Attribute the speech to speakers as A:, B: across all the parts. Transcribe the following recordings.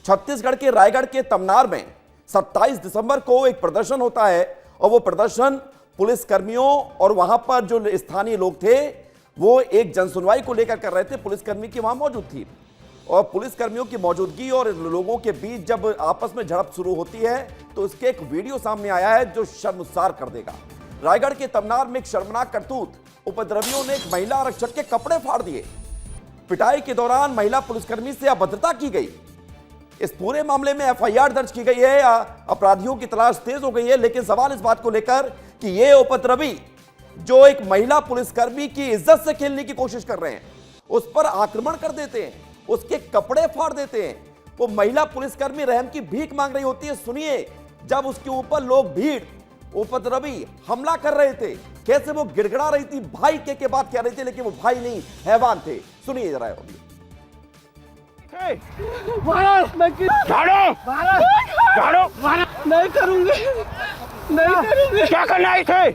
A: छत्तीसगढ़ के रायगढ़ के तमनार में 27 दिसंबर को एक प्रदर्शन होता है और वो प्रदर्शन पुलिसकर्मियों और वहां पर जो स्थानीय लोग थे वो एक जनसुनवाई को लेकर कर रहे थे। पुलिसकर्मी की वहां मौजूद थी और पुलिसकर्मियों की मौजूदगी और लोगों के बीच जब आपस में झड़प शुरू होती है तो इसके एक वीडियो सामने आया है जो शर्मसार कर देगा। रायगढ़ के तमनार में एक शर्मनाक करतूत, उपद्रवियों ने एक महिला आरक्षक के कपड़े फाड़ दिए। पिटाई के दौरान महिला पुलिसकर्मी से अभद्रता की गई। इस पूरे मामले में एफआईआर दर्ज की गई है, अपराधियों की तलाश तेज हो गई है, लेकिन सवाल इस बात को लेकर कि ये उपद्रवी जो एक महिला पुलिसकर्मी की इज्जत से खेलने की कोशिश कर रहे हैं, उस पर आक्रमण कर देते हैं, उसके कपड़े फाड़ देते हैं। वो महिला पुलिसकर्मी रहम की भीख मांग रही होती है। सुनिए, जब उसके ऊपर लोग भीड़ उपद्रवी हमला कर रहे थे, कैसे वो गिड़गिड़ा रही थी, भाई के बात कह रही थी, लेकिन वो भाई नहीं हैवान थे। सुनिए जरा।
B: नहीं करूंगी, नहीं करूंगी।
C: क्या करना है थे?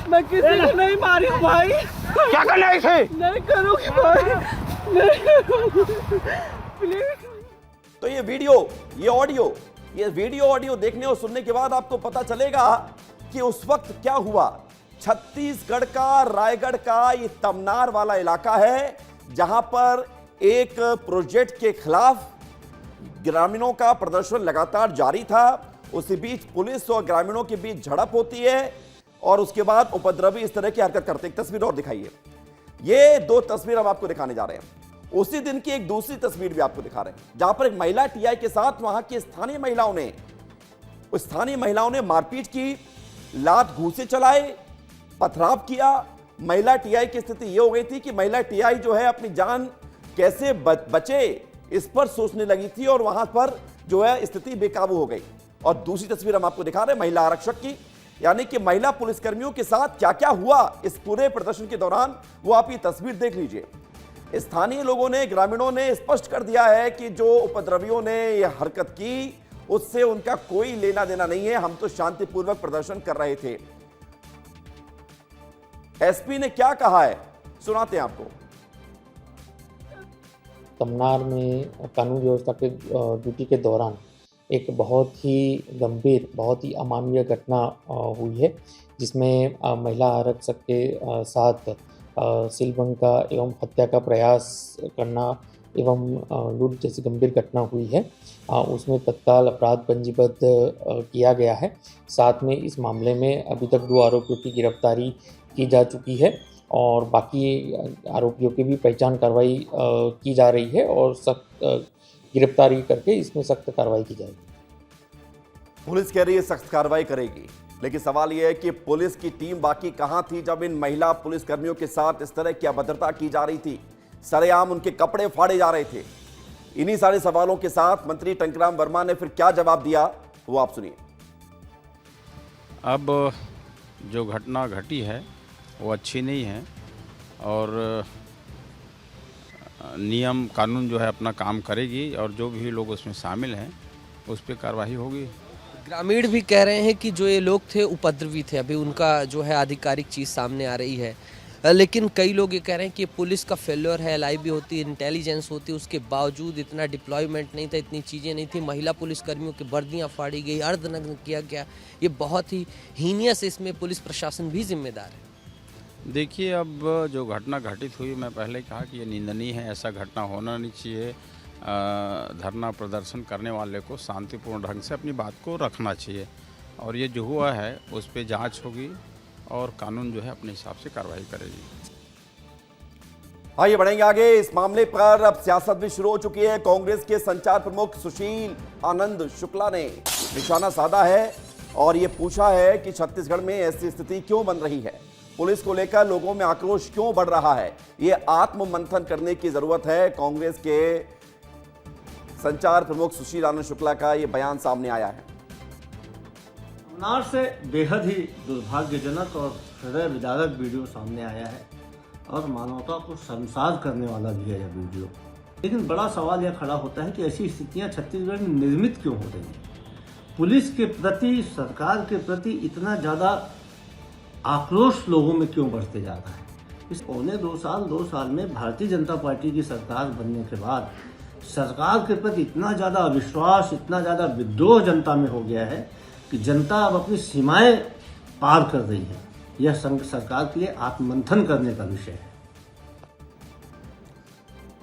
B: मैं किसी को नहीं मारी हूँ भाई।
C: क्या करना है थे?
B: नहीं करूंगी भाई, नहीं करूंगी प्लीज।
A: तो ये वीडियो, ये वीडियो ऑडियो देखने और सुनने के बाद आपको पता चलेगा कि उस वक्त क्या हुआ। छत्तीसगढ़ का रायगढ़ का ये तमनार वाला इलाका है जहां पर एक प्रोजेक्ट के खिलाफ ग्रामीणों का प्रदर्शन लगातार जारी था। उसी बीच पुलिस और ग्रामीणों के बीच झड़प होती है और उसके बाद उपद्रवी इस तरह की हरकत करते। एक तस्वीर और दिखाइए। ये दो तस्वीर हम आपको दिखाने जा रहे हैं। उसी दिन की एक दूसरी तस्वीर भी आपको दिखा रहे हैं जहां पर एक महिला टीआई के साथ वहां की स्थानीय महिलाओं ने मारपीट की, लात घूंसे चलाए, पथराव किया। महिला टीआई की स्थिति यह हो गई थी कि महिला टीआई जो है अपनी जान कैसे बचे इस पर सोचने लगी थी और वहां पर जो है स्थिति बेकाबू हो गई। और दूसरी तस्वीर हम आपको दिखा रहे हैं महिला आरक्षक की, यानी कि महिला पुलिसकर्मियों के साथ क्या क्या हुआ इस पूरे प्रदर्शन के दौरान, वो आप ये तस्वीर देख लीजिए। स्थानीय लोगों ने, ग्रामीणों ने स्पष्ट कर दिया है कि जो उपद्रवियों ने यह हरकत की उससे उनका कोई लेना देना नहीं है, हम तो शांतिपूर्वक प्रदर्शन कर रहे थे। एसपी ने क्या कहा है सुनाते हैं आपको।
D: तमनार में कानून व्यवस्था के ड्यूटी के दौरान एक बहुत ही गंभीर, बहुत ही अमानवीय घटना हुई है, जिसमें महिला आरक्षक के साथ सिलबंग का एवं हत्या का प्रयास करना एवं लूट जैसी गंभीर घटना हुई है। उसमें तत्काल अपराध पंजीबद्ध किया गया है। साथ में इस मामले में अभी तक 2 आरोपियों की गिरफ्तारी की जा चुकी है और बाकी आरोपियों की भी पहचान कार्रवाई की जा रही है और सख्त गिरफ्तारी करके इसमें सख्त कार्रवाई की जाएगी।
A: पुलिस कह रही है सख्त कार्रवाई करेगी, लेकिन सवाल यह है कि पुलिस की टीम बाकी कहां थी जब इन महिला पुलिसकर्मियों के साथ इस तरह की अभद्रता की जा रही थी, सरेआम उनके कपड़े फाड़े जा रहे थे। इन्हीं सारे सवालों के साथ मंत्री टंकराम वर्मा ने फिर क्या जवाब दिया वो आप सुनिए।
E: अब जो घटना घटी है वो अच्छी नहीं है और नियम कानून जो है अपना काम करेगी और जो भी लोग उसमें शामिल हैं उस पर कार्रवाई होगी।
F: ग्रामीण भी कह रहे हैं कि जो ये लोग थे उपद्रवी थे, अभी उनका जो है आधिकारिक चीज़ सामने आ रही है, लेकिन कई लोग ये कह रहे हैं कि पुलिस का फेल्योर है, एलआईबी होती है, इंटेलिजेंस होती है, उसके बावजूद इतना डिप्लॉयमेंट नहीं था, इतनी चीज़ें नहीं थी, महिला पुलिसकर्मियों की वर्दियाँ फाड़ी गई, अर्धनग्न किया गया। ये बहुत ही हीनियस, इसमें पुलिस प्रशासन भी जिम्मेदार है।
E: देखिए, अब जो घटना घटित हुई, मैं पहले कहा कि ये निंदनीय है, ऐसा घटना होना नहीं चाहिए। धरना प्रदर्शन करने वाले को शांतिपूर्ण ढंग से अपनी बात को रखना चाहिए और ये जो हुआ है उस पर जांच होगी और कानून जो है अपने हिसाब से कार्रवाई करेगी।
A: आइए बढ़ेंगे आगे। इस मामले पर अब सियासत भी शुरू हो चुकी है। कांग्रेस के संचार प्रमुख सुशील आनंद शुक्ला ने निशाना साधा है और ये पूछा है कि छत्तीसगढ़ में ऐसी स्थिति क्यों बन रही है, पुलिस को लेकर लोगों में आक्रोश क्यों बढ़ रहा है। ये आत्ममंथन करने की जरूरत है। कांग्रेस के संचार प्रमुख सुशील आनंद शुक्ला का ये बयान सामने आया है।
G: तमनार से बेहद ही दुर्भाग्यजनक और हृदय विदारक वीडियो सामने आया है और मानवता को शर्मसार करने वाला भी है यह वीडियो। लेकिन बड़ा सवाल यह खड़ा होता है कि ऐसी स्थितियां छत्तीसगढ़ में निर्मित क्यों हो रही हैं। पुलिस के प्रति, सरकार के प्रति इतना ज़्यादा आक्रोश लोगों में क्यों बढ़ते जा रहा है। इस 2 साल में भारतीय जनता पार्टी की सरकार बनने के बाद सरकार के प्रति इतना ज़्यादा अविश्वास, इतना ज़्यादा विद्रोह जनता में हो गया है कि जनता अब अपनी सीमाएं पार कर रही है। यह सरकार के लिए आत्ममंथन करने का विषय है।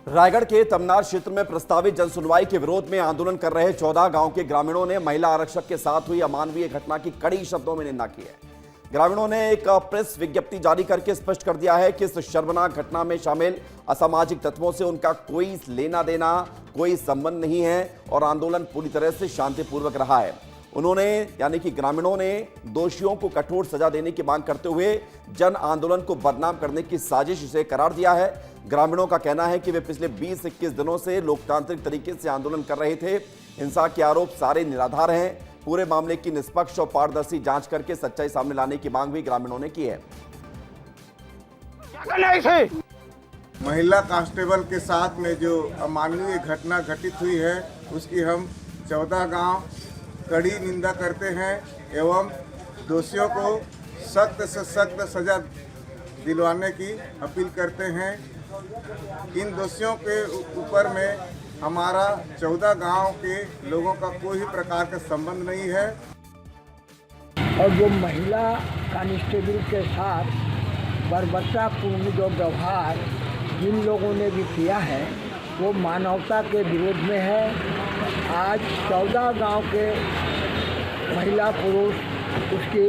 A: रायगढ़ के तमनार क्षेत्र में प्रस्तावित जनसुनवाई के विरोध में आंदोलन कर रहे 14 गांव के ग्रामीणों ने महिला आरक्षक के साथ हुई अमानवीय घटना की कड़ी शब्दों में निंदा की है। ग्रामीणों ने एक प्रेस विज्ञप्ति जारी करके स्पष्ट कर दिया है कि इस शर्मनाक घटना में शामिल असामाजिक तत्वों से उनका कोई लेना देना, कोई संबंध नहीं है और आंदोलन पूरी तरह से शांतिपूर्वक रहा है। उन्होंने यानी कि ग्रामीणों ने दोषियों को कठोर सजा देने की मांग करते हुए जन आंदोलन को बदनाम करने की साजिश इसे करार दिया है। ग्रामीणों का कहना है कि वे पिछले 20-21 दिनों से लोकतांत्रिक तरीके से आंदोलन कर रहे थे। हिंसा के आरोप सारे निराधार हैं। पूरे मामले की निष्पक्ष और पारदर्शी जांच करके सच्चाई सामने लाने की मांग भी ग्रामीणों ने की है।
C: क्या करना है इसे?
H: महिला कांस्टेबल के साथ में जो अमानवीय घटना घटित हुई है उसकी हम 14 गांव कड़ी निंदा करते हैं एवं दोषियों को सख्त से सख्त सजा दिलवाने की अपील करते हैं। इन दोषियों के ऊपर में हमारा 14 गांव के लोगों का कोई प्रकार का संबंध नहीं है।
I: और जो महिला कांस्टेबल के साथ बर्बरतापूर्ण जो व्यवहार जिन लोगों ने भी किया है वो मानवता के विरोध में है। आज 14 गांव के महिला पुरुष उसकी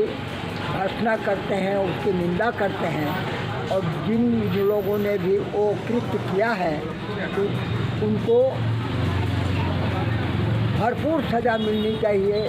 I: भर्त्सना करते हैं, उसकी निंदा करते हैं और जिन लोगों ने भी वो कृत्य किया है तो उनको भरपूर सज़ा मिलनी चाहिए।